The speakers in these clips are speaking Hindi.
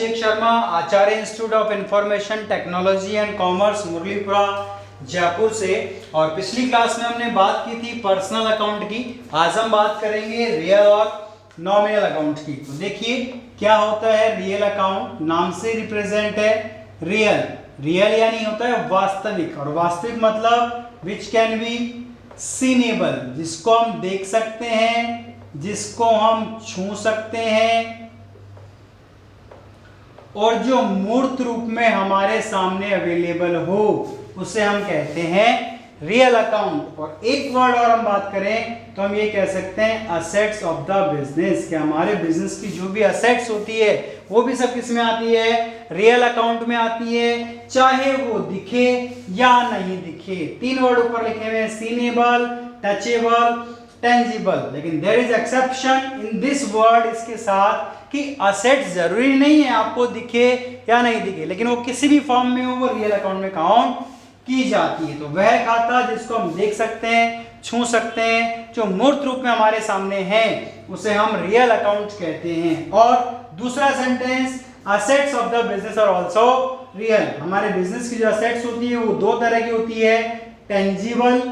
Abhishek Sharma, Acharya institute of information technology and commerce, Murlipura, Jaipur से। और पिछली क्लास में हमने बात की थी पर्सनल अकाउंट की। आज हम बात करेंगे रियल और नॉमिनल अकाउंट की। तो देखिए क्या होता है रियल अकाउंट, नाम से रिप्रेजेंट है रियल। रियल यानी होता है वास्तविक, और वास्तविक मतलब विच कैन बी सीनेबल, जिसको हम देख सकते हैं, जिसको हम छू सकते हैं, और जो मूर्त रूप में हमारे सामने अवेलेबल हो, उसे हम कहते हैं रियल अकाउंट। और एक वर्ड और हम बात करें तो हम ये कह सकते हैं असेट्स ऑफ द बिजनेस, कि हमारे बिजनेस की जो भी असेट्स होती है वो भी सब किस में आती है, रियल अकाउंट में आती है, चाहे वो दिखे या नहीं दिखे। तीन वर्ड ऊपर लिखे हुए हैं, सीनेबल, टचेबल, टेंजिबल। लेकिन there is exception in this word, इसके साथ कि असेट्स जरूरी नहीं है आपको दिखे या नहीं दिखे, लेकिन वो किसी भी फॉर्म में हो वो रियल अकाउंट में काउंट की जाती है। तो वह खाता जिसको हम देख सकते हैं, छू सकते हैं, जो मूर्त रूप में हमारे सामने है, उसे हम रियल अकाउंट कहते हैं। और दूसरा sentence, assets of the business are also real. हमारे बिजनेस की जो असेट्स होती है वो दो तरह की होती है, टेंजिबल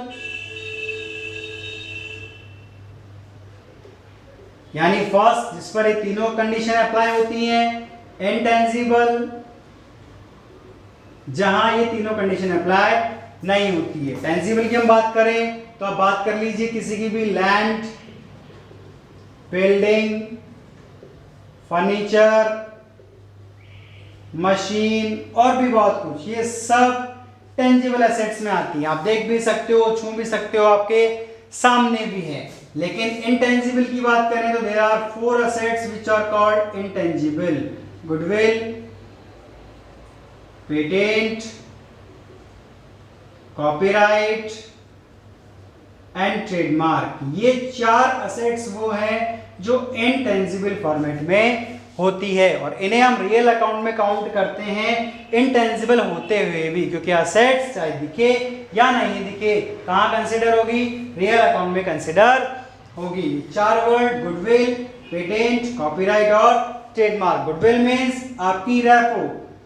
यानी फर्स्ट जिस पर ये तीनों कंडीशन अप्लाई होती हैं, इनटेंजिबल जहां ये तीनों कंडीशन अप्लाई नहीं होती है। टेंजिबल की हम बात करें तो आप बात कर लीजिए किसी की भी लैंड, बिल्डिंग, फर्नीचर, मशीन और भी बहुत कुछ, ये सब टेंजिबल एसेट्स में आती है। आप देख भी सकते हो, छू भी सकते हो, आपके सामने भी है। लेकिन इंटेंजिबल की बात करें तो there are 4 assets which are called intangible: goodwill, patent, copyright and trademark। ये 4 assets वो हैं जो इंटेंजिबल फॉर्मेट में होती है, और इन्हें हम रियल अकाउंट में काउंट करते हैं इंटेंजिबल होते हुए भी, क्योंकि असेट्स चाहे दिखे या नहीं दिखे कहां कंसिडर होगी, रियल अकाउंट में कंसिडर होगी। 4 वर्ड, गुडविल, पेटेंट, कॉपीराइट और ट्रेडमार्क। गुडविल मींस आपकी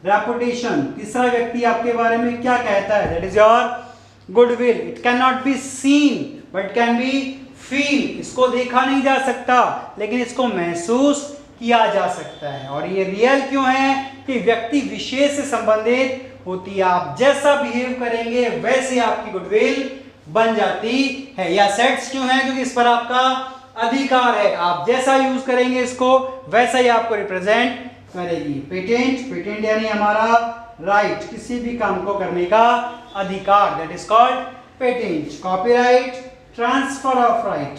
रेपुटेशन, तीसरा व्यक्ति आपके बारे में क्या कहता है, that is your goodwill. It can not be seen but can be feel. इसको देखा नहीं जा सकता लेकिन इसको महसूस किया जा सकता है। और ये रियल क्यों है कि व्यक्ति विशेष से संबंधित होती है। आप जैसा बिहेव करेंगे वैसे आपकी गुडविल बन जाती है। या सेट्स क्यों है, क्योंकि इस पर आपका अधिकार है। आप जैसा यूज करेंगे इसको वैसा ही आपको रिप्रेजेंट करेगी। पेटेंट यानी हमारा राइट, किसी भी काम को करने का अधिकार, that is called patent. Copyright, transfer of right,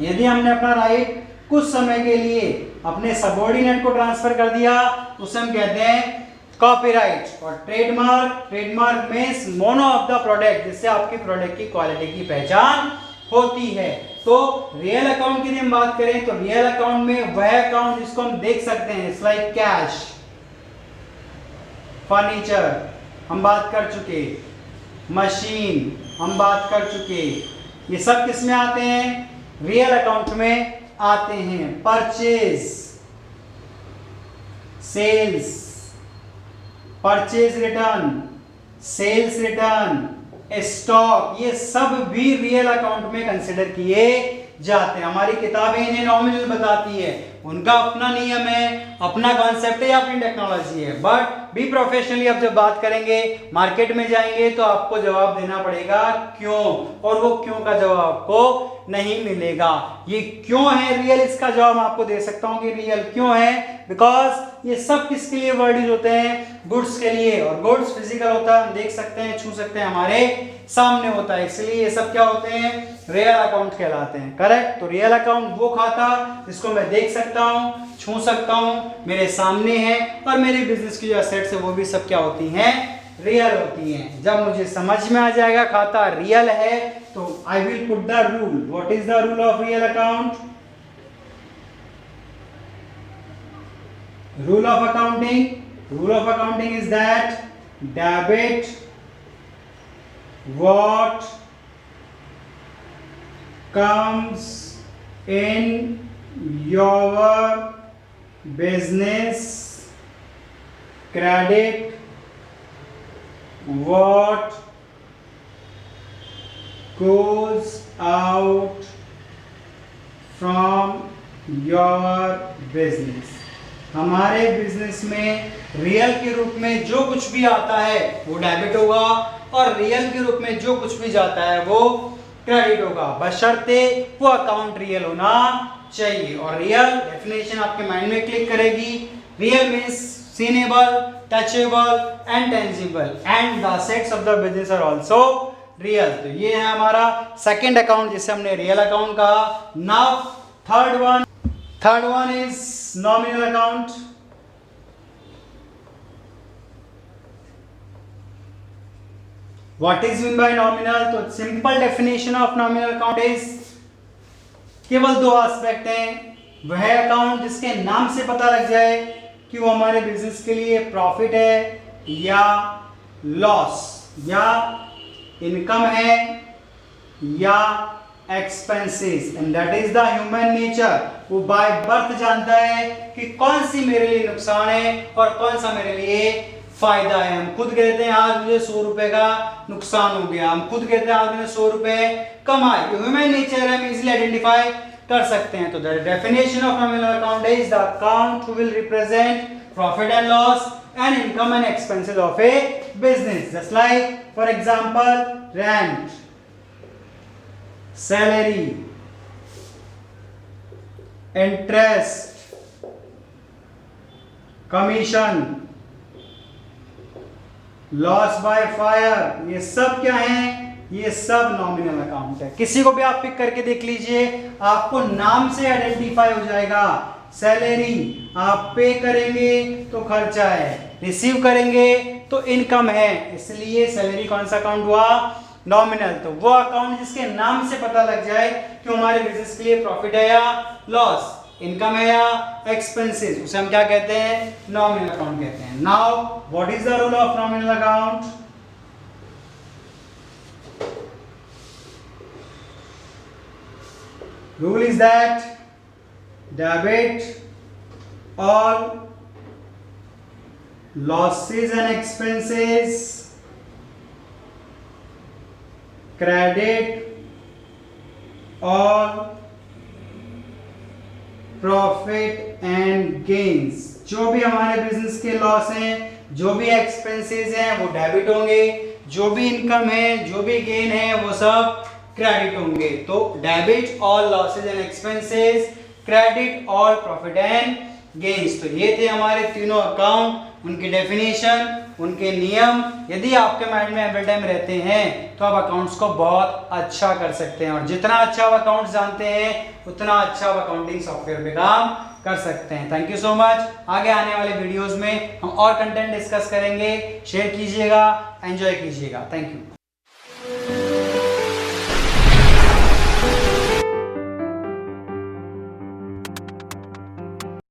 यदि हमने अपना राइट कुछ समय के लिए अपने सबऑर्डिनेट को ट्रांसफर कर दिया उसे हम कहते हैं कॉपीराइट। और trademark means mono of the product, जिससे आपकी प्रोडक्ट की क्वालिटी की पहचान होती है। तो रियल अकाउंट की हम बात करें तो रियल अकाउंट में वह अकाउंट जिसको हम देख सकते हैं, लाइक कैश, फर्नीचर हम बात कर चुके, मशीन हम बात कर चुके, ये सब किस में आते हैं, रियल अकाउंट में आते हैं। Purchase, sales, purchase return, sales return, stock, ये सब भी रियल अकाउंट में कंसिडर किए जाते हैं। हमारी किताबें इन्हें नॉमिनल बताती है, उनका अपना नियम है, अपना कॉन्सेप्ट है या अपनी टेक्नोलॉजी है। बट बी प्रोफेशनली अब जब बात करेंगे, मार्केट में जाएंगे तो आपको जवाब देना पड़ेगा क्यों, और वो क्यों का जवाब आपको नहीं मिलेगा। ये क्यों है रियल, इसका जवाब आपको दे सकता हूं कि रियल क्यों है, बिकॉज ये सब किसके लिए वर्ड यूज होते हैं, गुड्स के लिए। और गुड्स फिजिकल होता है, हम देख सकते हैं, छू सकते हैं, हमारे सामने होता है, इसलिए ये सब क्या होते हैं, रियल अकाउंट कहलाते हैं। करेक्ट। तो रियल अकाउंट वो खाता जिसको मैं देख सकता हूं, छू सकता हूं, मेरे सामने है, और मेरे बिजनेस की जो असेट्स है वो भी सब क्या होती हैं, रियल होती हैं। जब मुझे समझ में आ जाएगा खाता रियल है तो I will put the rule. What is the rule of real account? Rule of accounting is that debit what comes in your business credit what goes out from your business। हमारे बिजनेस में रियल के रूप में जो कुछ भी आता है वो डेबिट होगा और रियल के रूप में जो कुछ भी जाता है वो क्रेडिट होगा, बशर्ते वो अकाउंट रियल होना चाहिए। और रियल डेफिनेशन आपके माइंड में क्लिक करेगी। Real means seeable, touchable and tangible and the assets of the business are also real. तो ये है हमारा सेकंड अकाउंट जिसे हमने रियल अकाउंट कहा। Now third one is nominal account. What is mean by nominal? तो simple definition of nominal account is केवल दो एस्पेक्ट हैं। वह अकाउंट जिसके नाम से पता लग जाए कि वो हमारे बिजनेस के लिए प्रॉफिट है या लॉस, या इनकम है या expenses, and that is the human nature. वो बाय बर्थ जानता है कि कौन सी मेरे लिए नुकसान है और कौन सा मेरे लिए फायदा है। हम खुद कहते हैं आज मुझे 100 रुपए का नुकसान हो गया, हम खुद कहते हैं आज मैंने 100 रुपए कमाए। ह्यूमन नेचर है, हम इजीली आइडेंटिफाई कर सकते हैं। तो the definition of nominal account is the account who will represent profit and loss and income and expenses of A business. Just like for example rent, salary, interest, commission, loss by fire, ये सब क्या है? ये सब नॉमिनल अकाउंट है। किसी को भी आप पिक करके देख लीजिए, आपको नाम से आइडेंटिफाई हो जाएगा। सैलरी आप पे करेंगे तो खर्चा है, रिसीव करेंगे तो इनकम है, इसलिए सैलरी कौन सा अकाउंट हुआ? नॉमिनल। तो वो अकाउंट जिसके नाम से पता लग जाए कि हमारे बिजनेस के लिए प्रॉफिट है या लॉस, इनकम है या एक्सपेंसेस, उसे हम क्या कहते हैं? नॉमिनल अकाउंट कहते हैं। Now what is the rule of nominal account? Rule is that debit all losses and expenses, credit all profit and gains. जो भी हमारे बिजनेस के लॉस हैं, जो भी एक्सपेंसेस हैं वो डेबिट होंगे, जो भी इनकम है, जो भी गेन है वो सब क्रेडिट होंगे। तो debit all losses and expenses, credit all profit and gains. तो ये थे हमारे तीनों अकाउंट, उनकी डेफिनेशन, उनके नियम। यदि आपके माइंड में एवरी टाइम रहते हैं तो आप अकाउंट्स को बहुत अच्छा कर सकते हैं, और जितना अच्छा आप अकाउंट्स जानते हैं उतना अच्छा आप अकाउंटिंग सॉफ्टवेयर पे काम कर सकते हैं। Thank you so much. आगे आने वाले वीडियोस में हम और कंटेंट डिस्कस करेंगे। शेयर कीजिएगा, एंजॉय कीजिएगा। Thank you.